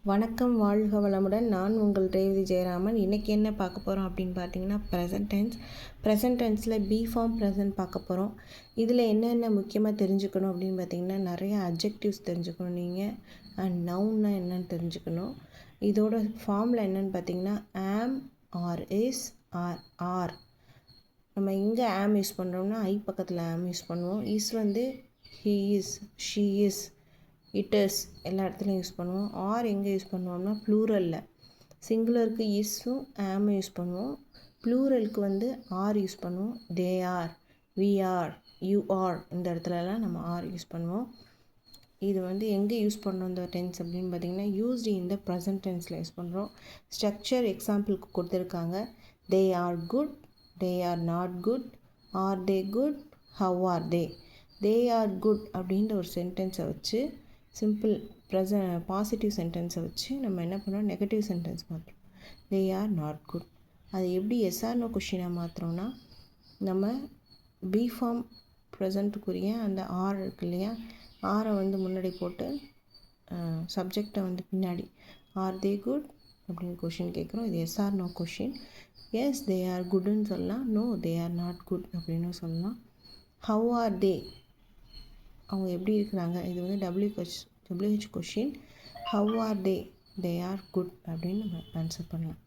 வணக்கம், வாழ்க வளமுடன். நான் உங்கள் ரேவதி ஜெயராமன். இன்றைக்கி என்ன பார்க்க போகிறோம் அப்படின்னு பார்த்தீங்கன்னா, ப்ரெசன்ட் டென்ஸில் பி ஃபார்ம் ப்ரெசன்ட் பார்க்க போகிறோம். இதில் என்னென்ன முக்கியமாக தெரிஞ்சுக்கணும் அப்படின்னு பார்த்தீங்கன்னா, நிறைய அட்ஜெக்டிவ்ஸ் தெரிஞ்சுக்கணும் நீங்கள். அண்ட் நவுன்னா என்னென்னு தெரிஞ்சுக்கணும். இதோட ஃபார்மில் என்னென்னு பார்த்தீங்கன்னா, ஆம், ஆர், இஸ், ஆர். நம்ம எங்கே ஆம் யூஸ் பண்ணுறோம்னா ஐ பக்கத்தில் ஆம் யூஸ் பண்ணுவோம். இஸ் வந்து he is, she is, it is எல்லா இடத்துலையும் யூஸ் பண்ணுவோம். ஆர் எங்கே யூஸ் பண்ணுவோம்னா ப்ளூரலில். சிங்குலருக்கு இஸ்ஸும் ஆமும் யூஸ் பண்ணுவோம். ப்ளூரலுக்கு வந்து ஆர் யூஸ் பண்ணுவோம். They are, we are, you are, இந்த இடத்துலலாம் நம்ம ஆர் யூஸ் பண்ணுவோம். இது வந்து எங்கே யூஸ் பண்ணுறோம் இந்த டென்ஸ் அப்படின்னு பார்த்தீங்கன்னா, யூஸ்டு இன் த ப்ரெசன்ட் டென்ஸில் யூஸ் பண்ணுறோம். ஸ்ட்ரக்சர் எக்ஸாம்பிளுக்கு கொடுத்துருக்காங்க. They are good, they are not good, are they good, how are they. They are good அப்படின்ற ஒரு சென்டென்ஸை வச்சு சிம்பிள் பாசிட்டிவ் சென்டென்ஸை வச்சு நம்ம என்ன பண்ணுறோம், நெகட்டிவ் சென்டென்ஸ் மாற்றுறோம். They are not good. அது எப்படி எஸ்ஆர்னோ கொஷினாக மாற்றுறோன்னா, நம்ம பி ஃபார்ம் ப்ரெசண்ட்டுக்குரிய அந்த ஆர் இருக்கு இல்லையா, ஆரை வந்து முன்னாடி போட்டு சப்ஜெக்டை வந்து பின்னாடி ஆர் தே குட் அப்படின்னு கொஷின் கேட்குறோம். இது yes or no question. Yes they are குட்னு சொல்லலாம், no they are not good அப்படின்னு சொல்லலாம். ஹவ் ஆர் தே, அவங்க எப்படி இருக்கிறாங்க, இது வந்து WH question. How are they, they are good அப்படின்னு நம்ம ஆன்சர் பண்ணலாம்.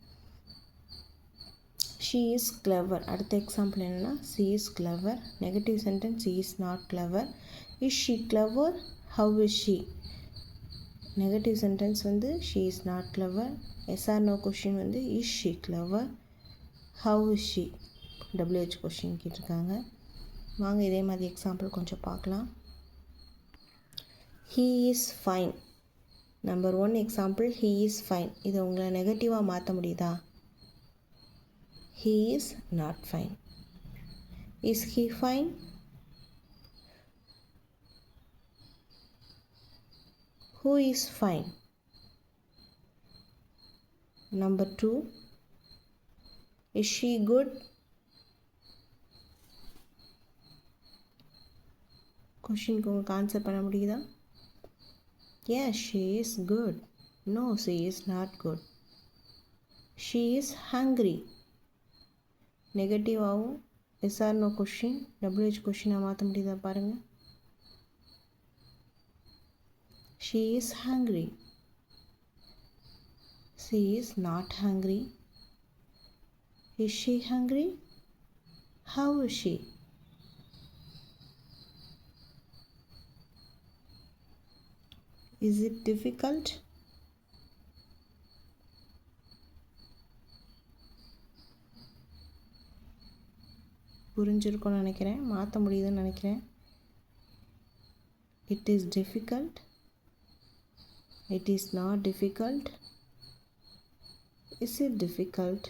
She is clever. அடுத்த எக்ஸாம்பிள் என்னென்னா, she is clever. Negative sentence, she is not clever. Is she clever, how is she. Negative sentence வந்து she is not clever. Yes or no question வந்து is she clever, how is she. WH question கேட்டிருக்காங்க. வாங்க இதே மாதிரி example கொஞ்சம் பார்க்கலாம். he is fine. Number 1 example, he is fine. இதை உங்களை நெகட்டிவாக மாற்ற முடியுதா? he is not fine. is he fine? who is fine? Number 2, is she good? கொஷினுக்கு உங்களுக்கு ஆன்சர் பண்ண முடியுதா? Yes, she is good. No, she is not good. She is hungry. நெகட்டிவாகவும் எஸ்ஆர் நோ கொஷின் WH கொஷினாக மாற்ற முடியுதா பாருங்கள். She is hungry. She is not hungry. Is she hungry? How is she? Is it difficult? புரிஞ்சிருக்கும்னு நினைக்கிறேன், மாற்ற முடியுதுன்னு நினைக்கிறேன். It is difficult. It is not difficult. Is it difficult?